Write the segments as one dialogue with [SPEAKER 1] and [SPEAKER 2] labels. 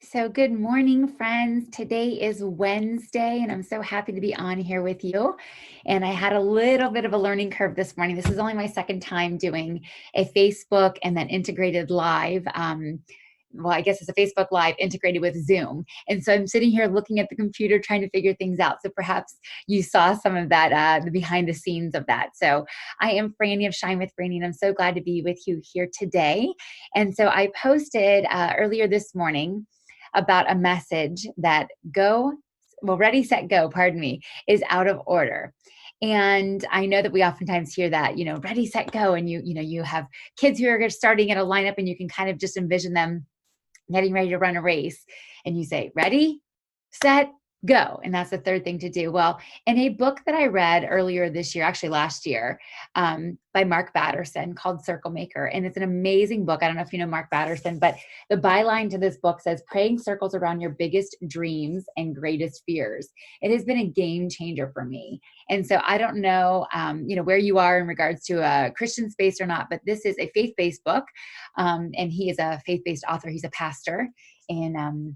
[SPEAKER 1] So, good morning, friends. Today is Wednesday, and I'm so happy to be on here with you. And I had a little bit of a learning curve this morning. This is only my second time doing a Facebook and then integrated live. Well, I guess it's a Facebook Live integrated with Zoom. And so I'm sitting here looking at the computer trying to figure things out. So perhaps you saw some of that, the behind the scenes of that. So I am Franny of Shine with Franny, and I'm so glad to be with you here today. And so I posted earlier this morning about a message that ready, set, go, pardon me, is out of order. And I know that we oftentimes hear that, ready, set, go. And you have kids who are starting at a lineup and you can kind of just envision them getting ready to run a race. And you say, ready, set, go. And that's the third thing to do. Well, in a book that I read earlier this year, actually last year, by Mark Batterson called Circle Maker. And it's an amazing book. I don't know if you know Mark Batterson, but the byline to this book says, praying circles around your biggest dreams and greatest fears. It has been a game changer for me. And so I don't know, where you are in regards to a Christian space or not, but this is a faith-based book. And he is a faith-based author. He's a pastor in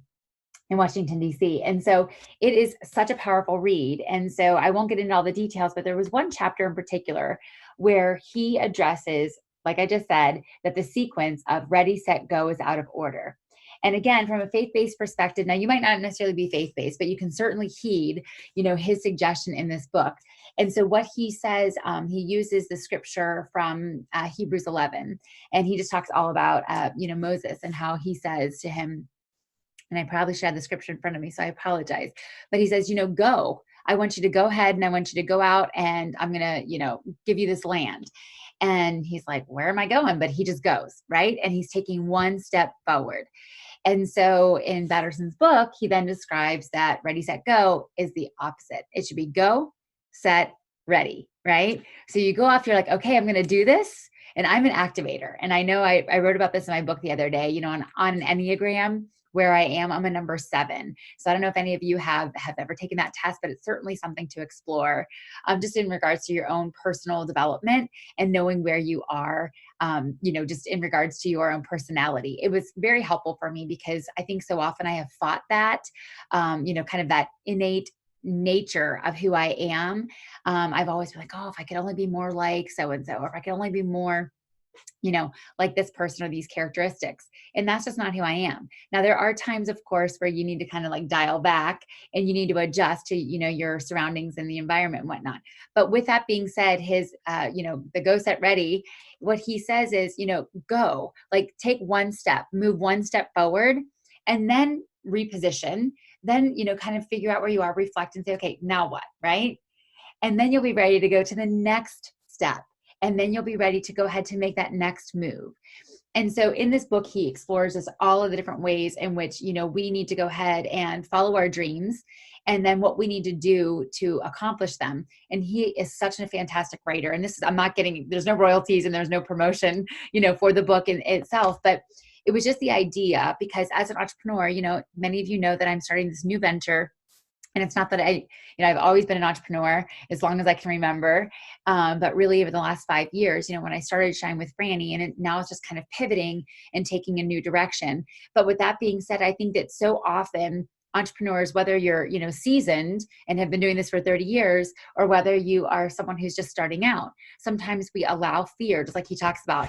[SPEAKER 1] Washington, D.C. And so it is such a powerful read. And so I won't get into all the details, but there was one chapter in particular where he addresses, like I just said, that the sequence of ready, set, go is out of order. And again, from a faith-based perspective, now you might not necessarily be faith-based, but you can certainly heed, his suggestion in this book. And so what he says, he uses the scripture from Hebrews 11, and he just talks all about, Moses and how he says to him, and I probably should have the scripture in front of me, so I apologize. But he says, go. I want you to go ahead and I want you to go out and I'm going to, give you this land. And he's like, where am I going? But he just goes, right? And he's taking one step forward. And so in Batterson's book, he then describes that ready, set, go is the opposite. It should be go, set, ready, right? So you go off, you're like, okay, I'm going to do this. And I'm an activator. And I know I wrote about this in my book the other day, on an Enneagram, where I am, I'm a number 7. So I don't know if any of you have ever taken that test, but it's certainly something to explore, just in regards to your own personal development and knowing where you are, just in regards to your own personality. It was very helpful for me because I think so often I have fought that, kind of that innate nature of who I am. I've always been like, oh, if I could only be more like so-and-so, or if I could only be more like this person or these characteristics. And that's just not who I am. Now, there are times, of course, where you need to kind of like dial back and you need to adjust to, your surroundings and the environment and whatnot. But with that being said, his, the go, set, ready, what he says is, go, like take one step, move one step forward, and then reposition, then, kind of figure out where you are, reflect and say, okay, now what, right? And then you'll be ready to go to the next step. And then you'll be ready to go ahead to make that next move. And so in this book, he explores just all of the different ways in which, we need to go ahead and follow our dreams and then what we need to do to accomplish them. And he is such a fantastic writer. And this is, there's no royalties and there's no promotion, for the book in itself, but it was just the idea because as an entrepreneur, many of you know that I'm starting this new venture. And it's not that I've always been an entrepreneur as long as I can remember. But really over the last 5 years, when I started Shine with Franny, and now it's just kind of pivoting and taking a new direction. But with that being said, I think that so often entrepreneurs, whether you're, seasoned and have been doing this for 30 years, or whether you are someone who's just starting out, sometimes we allow fear, just like he talks about,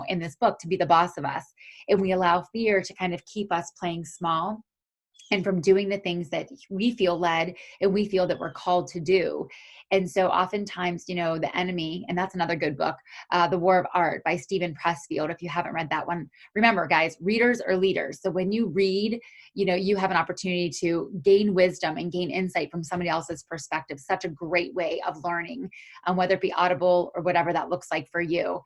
[SPEAKER 1] in this book, to be the boss of us. And we allow fear to kind of keep us playing small and from doing the things that we feel led and we feel that we're called to do. And so oftentimes, the enemy, and that's another good book, The War of Art by Stephen Pressfield. If you haven't read that one, remember guys, readers are leaders. So when you read, you have an opportunity to gain wisdom and gain insight from somebody else's perspective. Such a great way of learning, whether it be Audible or whatever that looks like for you.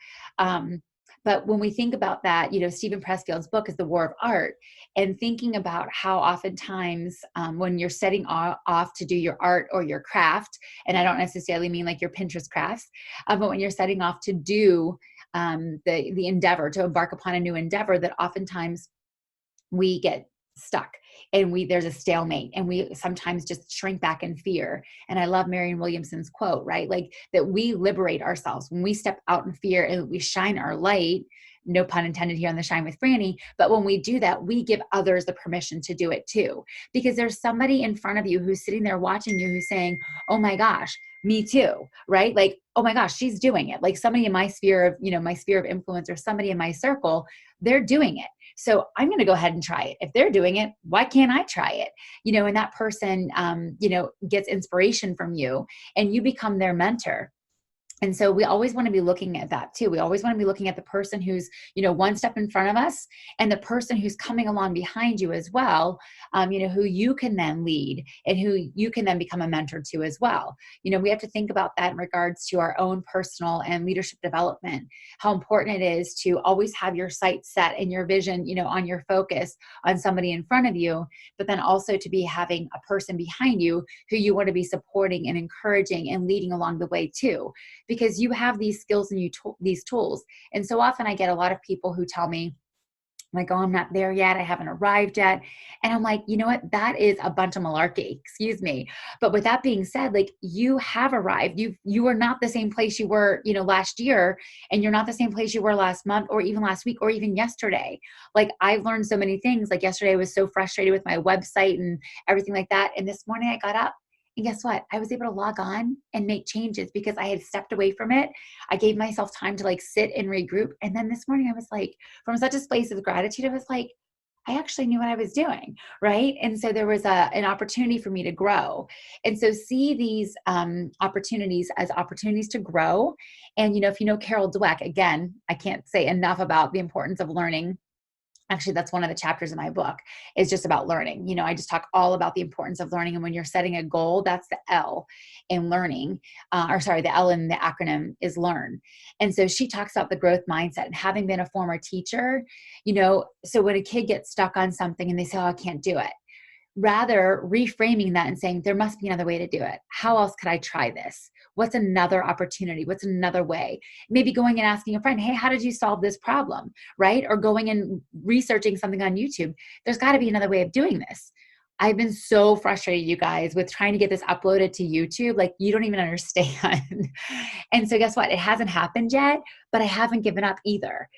[SPEAKER 1] But when we think about that, Stephen Pressfield's book is The War of Art, and thinking about how oftentimes when you're setting off to do your art or your craft, and I don't necessarily mean like your Pinterest crafts, but when you're setting off to do the endeavor, to embark upon a new endeavor, that oftentimes we get stuck and there's a stalemate, and we sometimes just shrink back in fear. And I love Marianne Williamson's quote, right? Like that we liberate ourselves when we step out in fear and we shine our light, no pun intended here on the Shine with Franny. But when we do that, we give others the permission to do it too, because there's somebody in front of you who's sitting there watching you who's saying, oh my gosh, me too, right? Like, oh my gosh, she's doing it. Like somebody in my sphere of, my sphere of influence, or somebody in my circle, they're doing it. So I'm going to go ahead and try it. If they're doing it, why can't I try it? And that person, gets inspiration from you, and you become their mentor. And so we always want to be looking at that too. We always want to be looking at the person who's, one step in front of us, and the person who's coming along behind you as well, who you can then lead and who you can then become a mentor to as well. We have to think about that in regards to our own personal and leadership development, how important it is to always have your sight set and your vision, on your focus on somebody in front of you, but then also to be having a person behind you who you want to be supporting and encouraging and leading along the way too. Because you have these skills and these tools. And so often I get a lot of people who tell me, like, oh, I'm not there yet. I haven't arrived yet. And I'm like, you know what? That is a bunch of malarkey, excuse me. But with that being said, like, you have arrived. You are not the same place you were, last year, and you're not the same place you were last month, or even last week, or even yesterday. Like, I've learned so many things. Like yesterday I was so frustrated with my website and everything like that. And this morning I got up, and guess what? I was able to log on and make changes because I had stepped away from it. I gave myself time to sit and regroup. And then this morning I was like, from such a place of gratitude, I was like, I actually knew what I was doing, right? And so there was an opportunity for me to grow. And so see these opportunities as opportunities to grow. And, if you know Carol Dweck, again, I can't say enough about the importance of learning. Actually, that's one of the chapters in my book, is just about learning. I just talk all about the importance of learning. And when you're setting a goal, that's the L in learning, the L in the acronym is learn. And so she talks about the growth mindset, and having been a former teacher, so when a kid gets stuck on something and they say, oh, I can't do it, rather reframing that and saying, there must be another way to do it. How else could I try this? What's another opportunity? What's another way? Maybe going and asking a friend, hey, how did you solve this problem? Right? Or going and researching something on YouTube. There's got to be another way of doing this. I've been so frustrated, you guys, with trying to get this uploaded to YouTube. Like, you don't even understand. And so guess what? It hasn't happened yet, but I haven't given up either,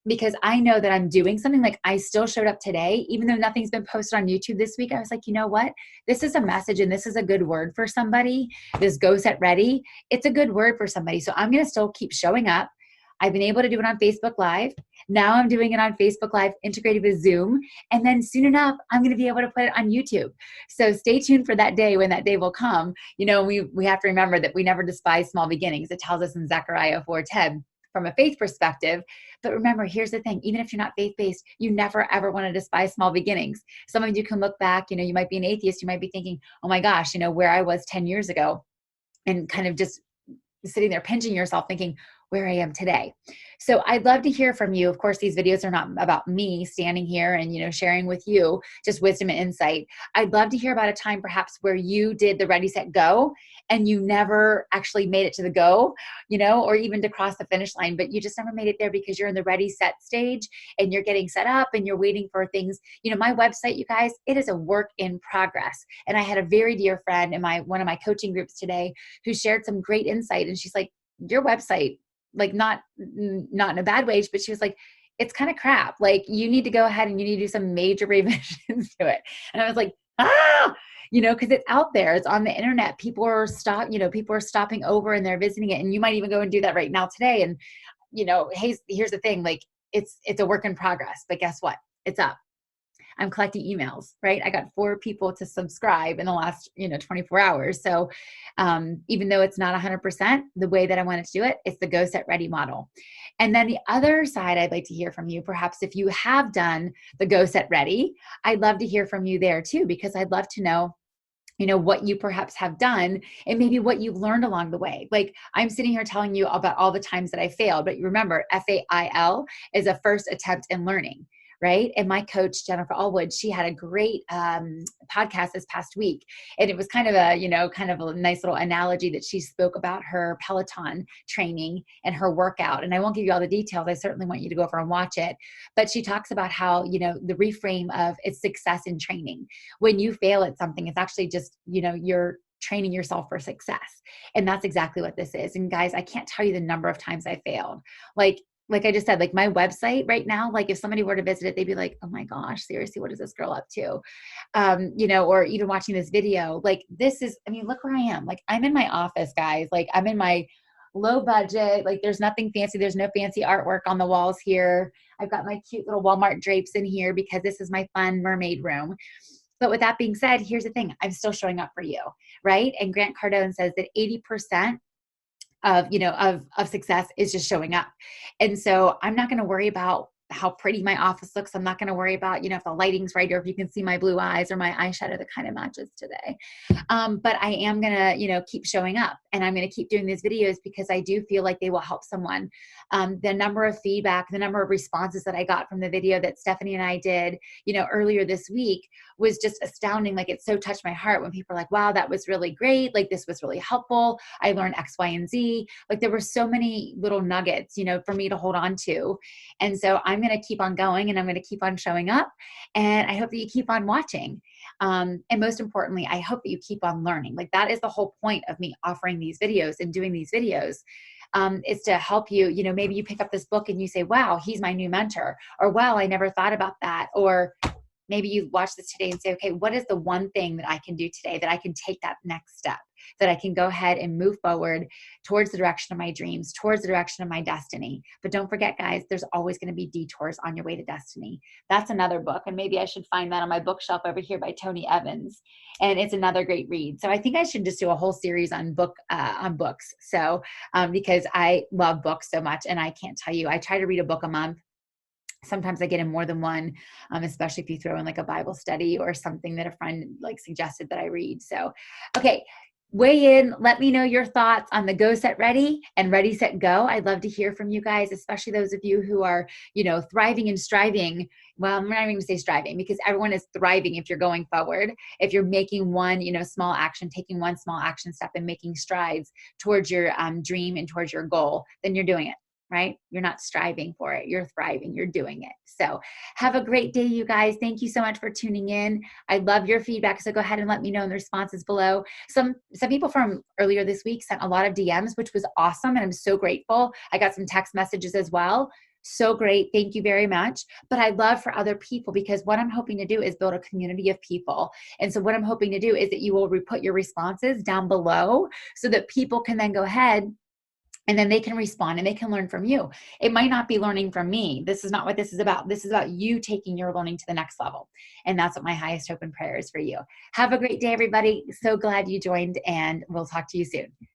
[SPEAKER 1] because I know that I'm doing something. Like, I still showed up today, even though nothing's been posted on YouTube this week. I was like, you know what? This is a message, and this is a good word for somebody. This Go Set Ready. It's a good word for somebody. So I'm going to still keep showing up. I've been able to do it on Facebook Live. Now I'm doing it on Facebook Live integrated with Zoom. And then soon enough, I'm going to be able to put it on YouTube. So stay tuned for that day, when that day will come. We have to remember that we never despise small beginnings. It tells us in Zechariah 4:10. From a faith perspective. But remember, here's the thing, even if you're not faith-based, you never ever want to despise small beginnings. Some of you can look back, you might be an atheist, you might be thinking, oh my gosh, where I was 10 years ago, and kind of just sitting there pinching yourself thinking where I am today. So I'd love to hear from you. Of course, these videos are not about me standing here and, sharing with you just wisdom and insight. I'd love to hear about a time perhaps where you did the ready, set, go, and you never actually made it to the go, or even to cross the finish line, but you just never made it there because you're in the ready, set stage, and you're getting set up and you're waiting for things. My website, you guys, it is a work in progress. And I had a very dear friend in one of my coaching groups today who shared some great insight. And she's like, your website, like not in a bad way, but she was like, it's kind of crap. Like, you need to go ahead and you need to do some major revisions to it. And I was like, because it's out there, it's on the internet. People are stopping over and they're visiting it. And you might even go and do that right now today. And, hey, here's the thing, like, it's a work in progress, but guess what? It's up. I'm collecting emails, right? I got 4 people to subscribe in the last, 24 hours. So even though it's not 100% the way that I wanted to do it, it's the Go Set Ready model. And then the other side, I'd like to hear from you. Perhaps if you have done the Go Set Ready, I'd love to hear from you there too, because I'd love to know what you perhaps have done and maybe what you've learned along the way. Like, I'm sitting here telling you about all the times that I failed, but you remember FAIL is a first attempt in learning, right? And my coach, Jennifer Allwood, she had a great podcast this past week. And it was kind of a nice little analogy that she spoke about her Peloton training and her workout. And I won't give you all the details. I certainly want you to go over and watch it. But she talks about how, the reframe of it's success in training. When you fail at something, it's actually just, you're training yourself for success. And that's exactly what this is. And guys, I can't tell you the number of times I failed. Like I just said, like my website right now, like if somebody were to visit it, they'd be like, oh my gosh, seriously, what is this girl up to? Or even watching this video, like this is, look where I am. Like I'm in my office, guys. Like I'm in my low budget, like there's nothing fancy. There's no fancy artwork on the walls here. I've got my cute little Walmart drapes in here because this is my fun mermaid room. But with that being said, here's the thing, I'm still showing up for you, right? And Grant Cardone says that 80% of success is just showing up. And so I'm not going to worry about how pretty my office looks. I'm not going to worry about, if the lighting's right or if you can see my blue eyes or my eyeshadow that kind of matches today. But I am going to, keep showing up and I'm going to keep doing these videos because I do feel like they will help someone. The number of feedback, the number of responses that I got from the video that Stephanie and I did, earlier this week was just astounding. Like it so touched my heart when people are like, wow, that was really great. Like this was really helpful. I learned X, Y, and Z. Like there were so many little nuggets, for me to hold on to. And so I'm going to keep on going and I'm going to keep on showing up. And I hope that you keep on watching. And most importantly, I hope that you keep on learning. Like that is the whole point of me offering these videos and doing these videos. Is to help you, maybe you pick up this book and you say, wow, he's my new mentor, or wow, I never thought about that. Or maybe you watch this today and say, okay, what is the one thing that I can do today that I can take that next step, that I can go ahead and move forward towards the direction of my dreams, towards the direction of my destiny. But don't forget, guys, there's always going to be detours on your way to destiny. That's another book. And maybe I should find that on my bookshelf over here by Tony Evans. And it's another great read. So I think I should just do a whole series on books. So because I love books so much and I can't tell you, I try to read a book a month. Sometimes I get in more than one, especially if you throw in like a Bible study or something that a friend like suggested that I read. So, okay, weigh in. Let me know your thoughts on the Go Set Ready and Ready Set Go. I'd love to hear from you guys, especially those of you who are, thriving and striving. Well, I'm not even going to say striving because everyone is thriving if you're going forward. If you're making one, small action, taking one small action step and making strides towards your dream and towards your goal, then you're doing it. Right? You're not striving for it. You're thriving. You're doing it. So have a great day, you guys. Thank you so much for tuning in. I love your feedback. So go ahead and let me know in the responses below. Some people from earlier this week sent a lot of DMs, which was awesome. And I'm so grateful. I got some text messages as well. So great. Thank you very much. But I'd love for other people because what I'm hoping to do is build a community of people. And so what I'm hoping to do is that you will put your responses down below so that people can then go ahead and then they can respond and they can learn from you. It might not be learning from me. This is not what this is about. This is about you taking your learning to the next level. And that's what my highest hope and prayer is for you. Have a great day, everybody. So glad you joined and we'll talk to you soon.